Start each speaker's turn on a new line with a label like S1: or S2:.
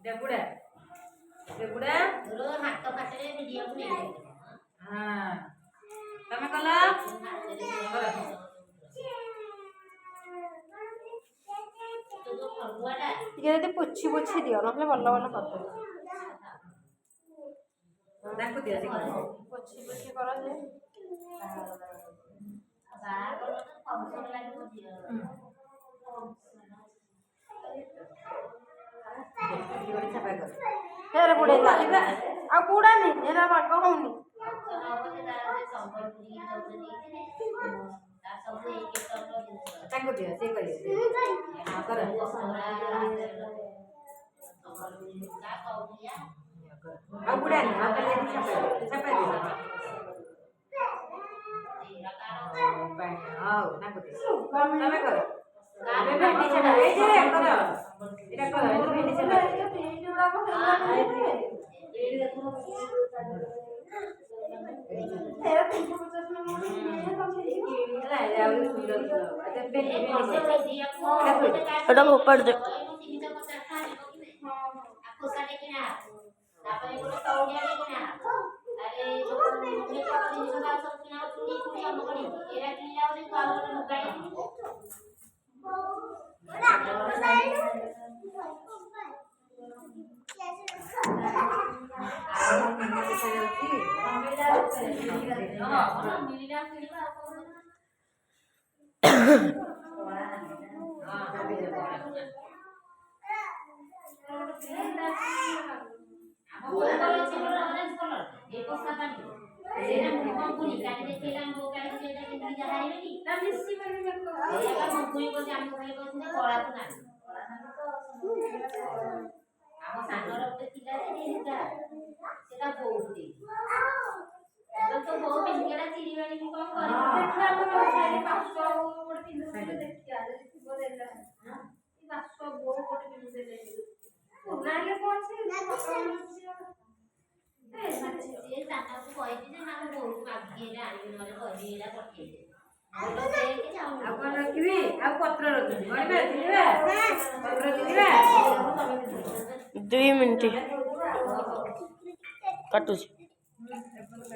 S1: देबुड़ा देबुड़ा
S2: रो हाथ काटले वीडियो को ले
S1: हां तमे कला
S3: ଟିକେ ଯଦି ପୋଛି ପୋଛି ଦିଅ ନହେଲେ ଭଲ ଭଲ କରିଦେବ
S1: ତାକୁ ଦିଅ
S3: ପୋଛି ପୋଛି କର ଯେ
S2: ବାହା କର ତ ଫଙ୍କସନ ଲାଗିବ ଦିଅ
S3: ହେରେ ବୁଡେଇଲା ଆଉ ବୁଡାନି ଏରା ବାଗ ହଉନି
S1: ତାକୁ ଦିଅ ସେ କରିବେ ହଁ କର ଆଉ ବୁଡାନି ଆଉ ଖାଲି ଛାପା ଦିଅ ପାଣି ହଉ ତାକୁ ଦିଅ ତମେ କର ଭେଣ୍ଡି ଛାପା ଏଇ ଯେ କର ଏଟା କର ଭେଣ୍ଡି ଛାପା
S3: ଏଟା ଫୋପାଡ଼ି ଦେ ଆଉ କଣ ରଖିବି ଆଉ ପତ୍ର ରଖିବି ପତ୍ର ରଖିବା 2 ମିନିଟ୍ କାଟୁଛି